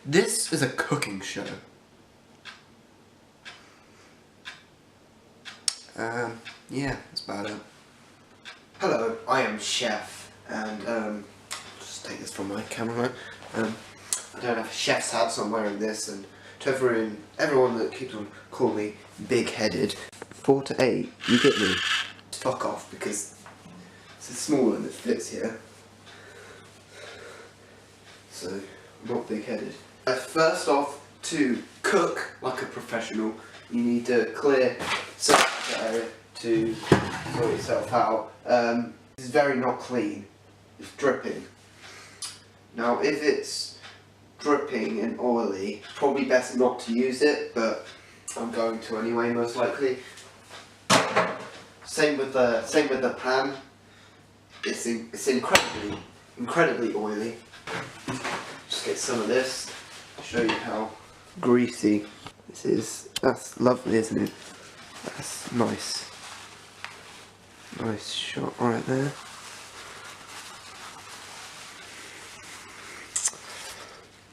This is a cooking show. Yeah, that's about it. Hello, I am Chef, and just take this from my camera. I don't have a chef's hat, so I'm wearing this, and to everyone that keeps on calling me big-headed, 4 to 8, you get me? Fuck off, because it's small and it fits here. So, I'm not big-headed. First off, to cook like a professional, you need to clear surface area to sort yourself out. This is very not clean. It's dripping. Now, if it's dripping and oily, probably best not to use it, but I'm going to anyway, most likely. Same with the pan. It's incredibly oily. Just get some of this. Show you how greasy this is. That's lovely, isn't it? That's nice. Nice shot right there.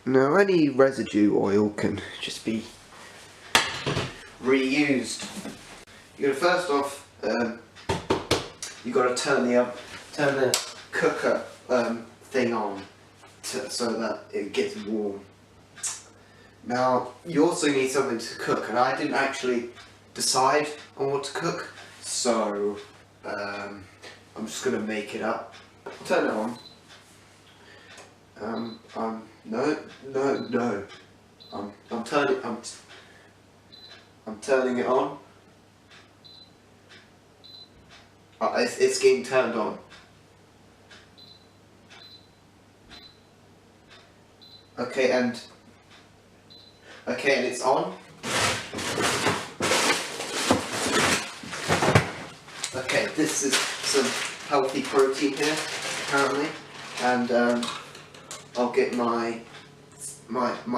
Now, any residue oil can just be reused. You gotta first off, you gotta turn the cooker thing on so that it gets warm. Now, you also need something to cook, and I didn't actually decide on what to cook, so I'm just gonna make it up. Turn it on. No. I'm turning it on. It's getting turned on. Okay, and it's on. Okay, this is some healthy protein here, apparently, and I'll get my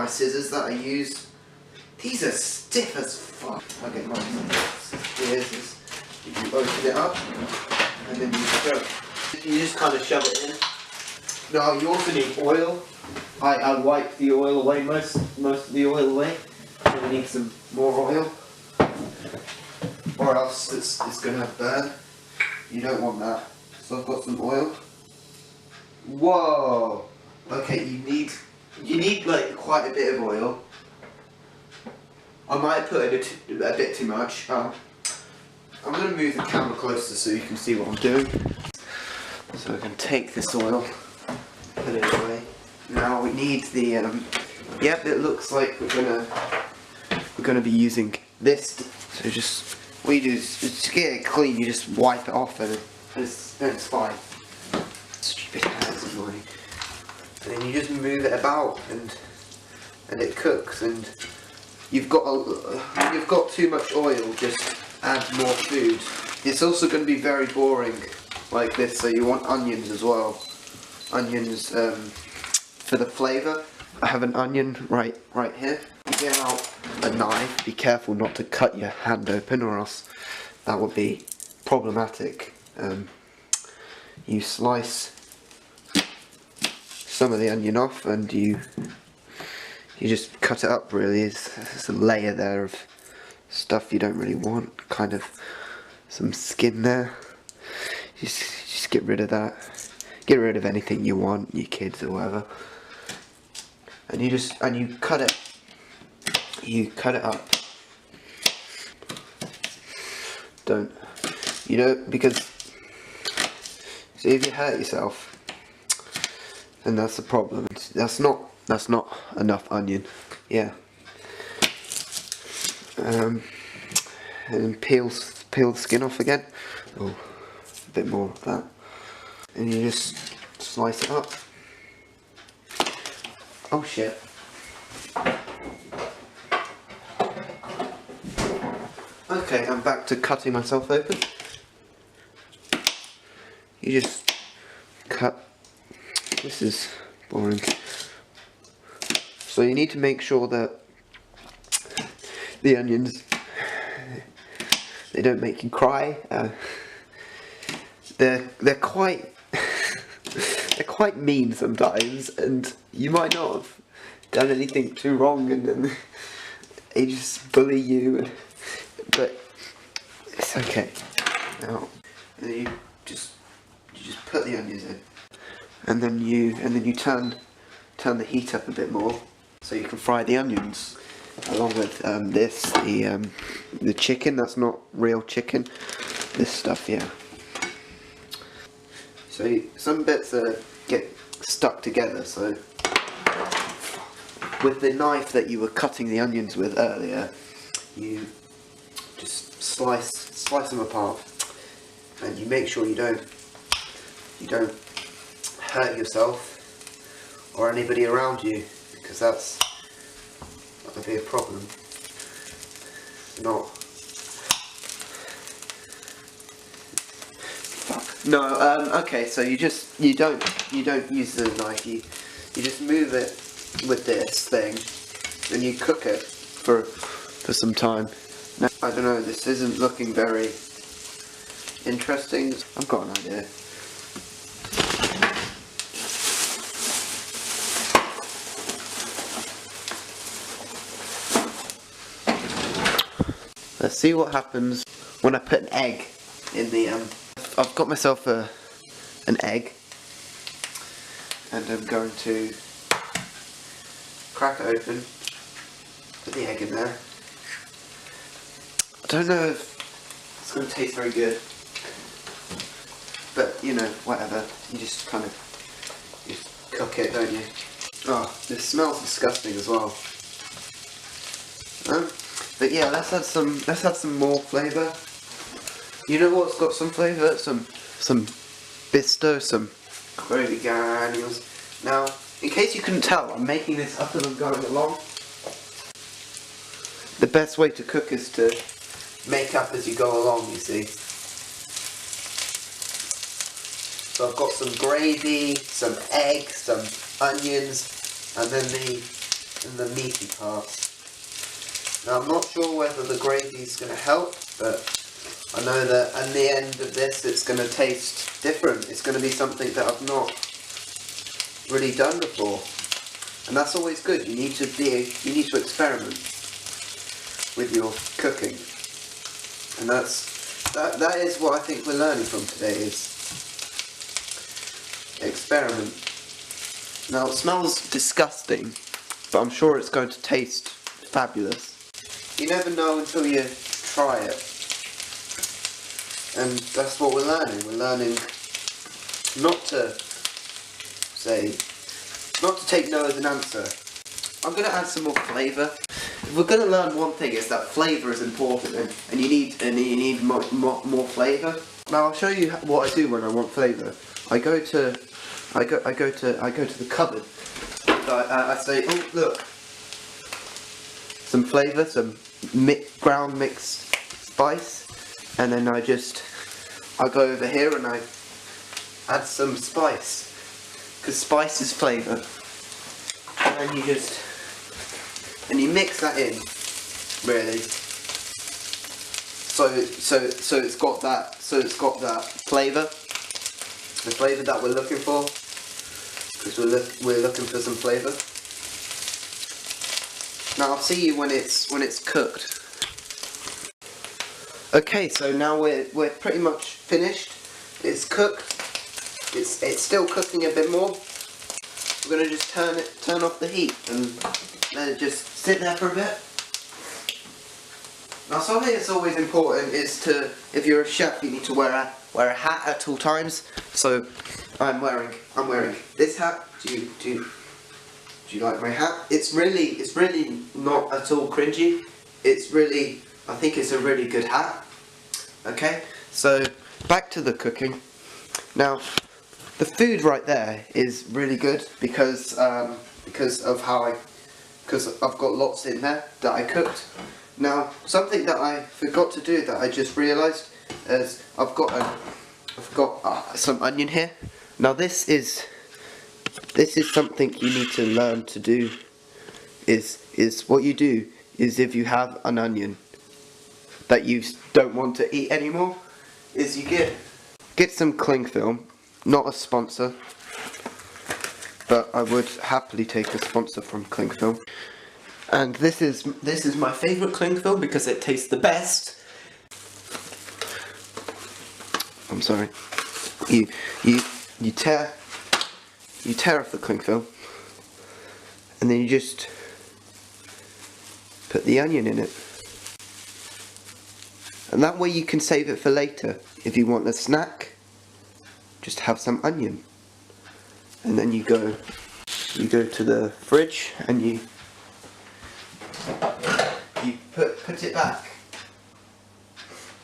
scissors that I use. These are stiff as fuck. I'll get my scissors. You open it up, and then you just kind of shove it in. Now, you also need oil. I wipe the oil away, most of the oil away. And we need some more oil, or else it's gonna burn. You don't want that. So I've got some oil. Whoa. Okay, you need like quite a bit of oil. I might have put in a bit too much. I'm gonna move the camera closer so you can see what I'm doing. So I can take this oil, put it away. Now we need the, yep, it looks like we're gonna be using this. So just, what you do is, just to get it clean, you just wipe it off and it's fine. Stupid hands, annoying. And then you just move it about and it cooks, and you've got too much oil, just add more food. It's also going to be very boring like this, so you want onions as well. Onions, for the flavour. I have an onion right here. You get out a knife, be careful not to cut your hand open, or else that would be problematic. You slice some of the onion off, and you just cut it up. Really, there's a layer there of stuff you don't really want, kind of some skin there. Just get rid of that. Get rid of anything you want, your kids or whatever. And you cut it. You cut it up. Don't, because see, if you hurt yourself, then that's the problem. That's not enough onion. Yeah. And peel the skin off again. Oh, a bit more of that. And you just slice it up. Oh shit. Okay, I'm back to cutting myself open. You just cut. This is boring. So you need to make sure that the onions, they don't make you cry. They're quite they're quite mean sometimes, and you might not have done anything too wrong, and then they just bully you. But it's okay. Now, and then you just put the onions in, and then you turn the heat up a bit more, so you can fry the onions along with the chicken. That's not real chicken. This stuff, yeah. So some bits get stuck together. So with the knife that you were cutting the onions with earlier, you just slice them apart, and you make sure you don't hurt yourself or anybody around you, because that would be a problem. Not. Fuck. No. Okay. So you don't use the knife. You just move it with this thing, and you cook it for some time. Now, I don't know. This isn't looking very interesting. I've got an idea. Let's see what happens when I put an egg in the I've got myself an egg, and I'm going to crack it open, put the egg in there. I don't know if it's going to taste very good, but you know, whatever. You just kind of cook it, don't you? Oh, this smells disgusting as well. But yeah, let's add some more flavour. You know what's got some flavour? Some Bisto, some gravy granules. Now, in case you couldn't tell, I'm making this up as I'm going along. The best way to cook is to make up as you go along, you see. So I've got some gravy, some egg, some onions, and then the meaty parts. Now I'm not sure whether the gravy is going to help, but I know that at the end of this it's going to taste different. It's going to be something that I've not really done before, and that's always good. You need to experiment with your cooking, and that is what I think we're learning from today, is experiment. Now it smells disgusting, but I'm sure it's going to taste fabulous. You never know until you try it, and that's what we're learning. We're learning not to take no as an answer. I'm going to add some more flavour. If we're going to learn one thing, it's that flavour is important, and you need more flavour. Now I'll show you what I do when I want flavour. I go to the cupboard. I say, oh look, some flavour, some ground mixed spice, and then I go over here and I add some spice, because spice is flavour, and then you mix that in, really. So it's got that flavour, the flavour that we're looking for, because we're looking for some flavour. Now I'll see you when it's cooked. Okay, so now we're pretty much finished. It's cooked. It's still cooking a bit more. We're gonna just turn off the heat and let it just sit there for a bit. Now something that's always important is to, if you're a chef, you need to wear a hat at all times. So I'm wearing this hat. Do you like my hat? It's really not at all cringy. I think it's a really good hat. Okay, so back to the cooking. Now, the food right there is really good because I've got lots in there that I cooked. Now, something that I forgot to do that I just realised is I've got some onion here. Now this is something you need to learn to do. Is what you do is, if you have an onion that you don't want to eat anymore, is you get some cling film, not a sponsor, but I would happily take a sponsor from cling film. And this is my favourite cling film because it tastes the best. I'm sorry. You tear off the cling film, and then you just put the onion in it. And that way you can save it for later. If you want a snack, just have some onion. And then you go to the fridge and you put it back.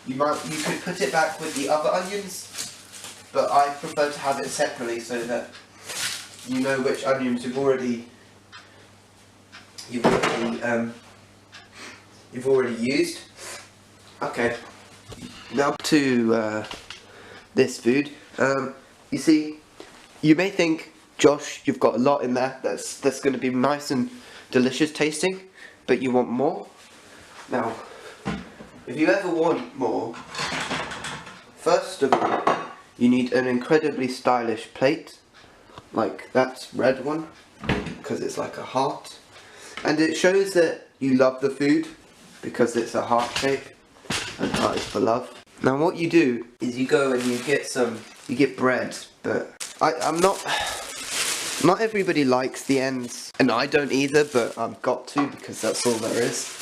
You could put it back with the other onions, but I prefer to have it separately so that you know which onions you've already used. Okay, now to this food. You see, you may think, Josh, you've got a lot in there that's going to be nice and delicious tasting, but you want more. Now, if you ever want more, first of all, you need an incredibly stylish plate, like that red one, because it's like a heart, and it shows that you love the food because it's a heart shape, and heart is for love. Now what you do is you go and you get bread, but not everybody likes the ends, and I don't either, but I've got to because that's all there is.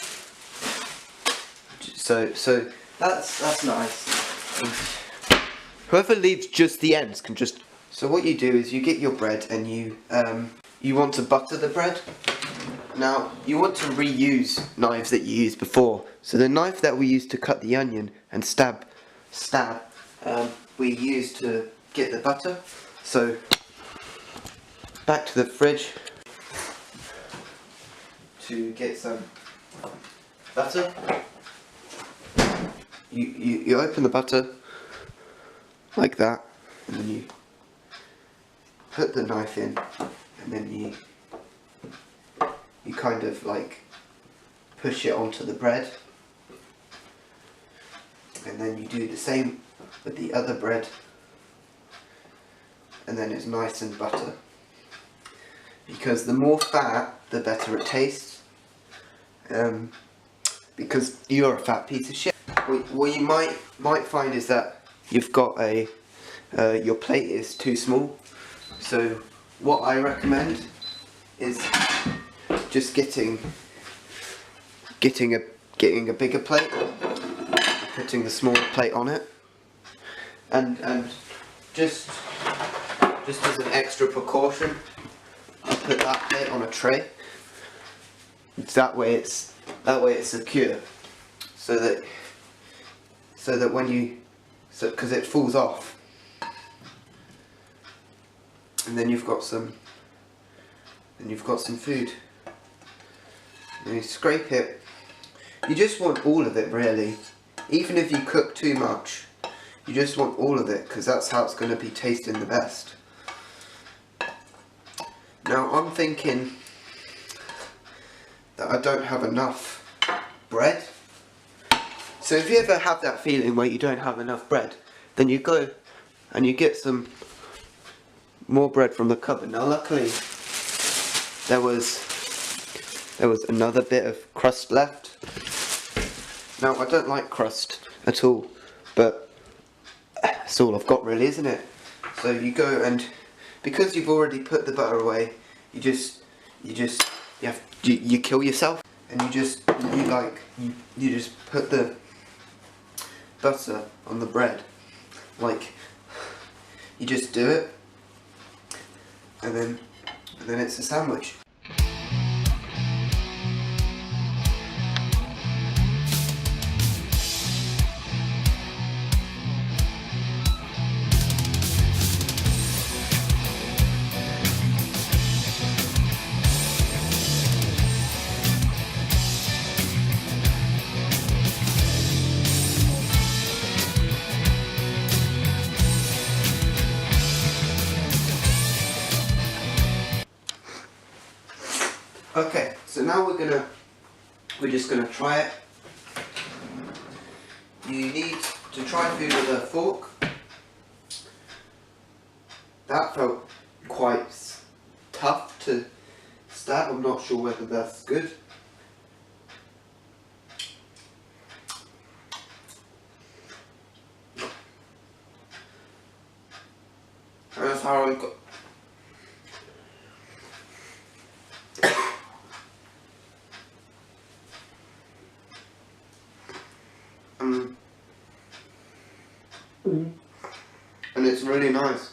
So that's nice. Whoever leaves just the ends can just. So what you do is you get your bread and you want to butter the bread. Now you want to reuse knives that you used before. So the knife that we used to cut the onion and stab, we used to get the butter. So back to the fridge to get some butter. You open the butter like that, and then you put the knife in, and then you kind of like push it onto the bread, and then you do the same with the other bread, and then it's nice and butter. Because the more fat, the better it tastes. Because you're a fat piece of shit. What you might find is that you've got your plate is too small. So what I recommend is just getting a bigger plate, putting the smaller plate on it, and just as an extra precaution, I put that plate on a tray. That way it's secure, so that because it falls off, and then you've got some food. And you scrape it. You just want all of it, really. Even if you cook too much, you just want all of it, because that's how it's going to be tasting the best. Now I'm thinking that I don't have enough bread. So if you ever have that feeling where you don't have enough bread, then you go and you get some more bread from the cupboard. Now luckily there was another bit of crust left. Now I don't like crust at all, but it's all I've got really, isn't it? So you go, and because you've already put the butter away, you kill yourself, and you just put the butter on the bread, like you just do it, and then it's a sandwich. Okay, so now we're just gonna try it. You need to try food with a fork. That felt quite tough to stab. I'm not sure whether that's good. And that's how I got. And it's really nice.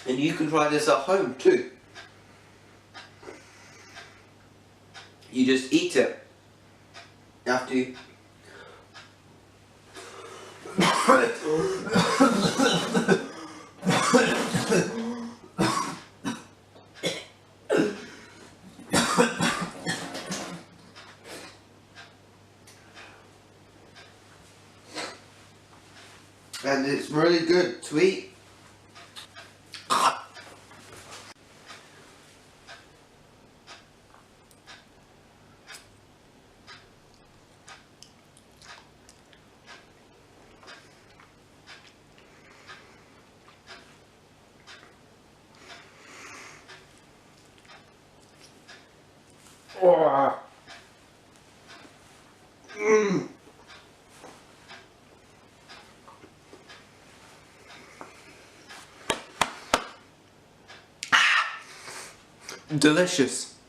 And you can try this at home too. You just eat it after you. And it's really good to eat. Oh. Delicious.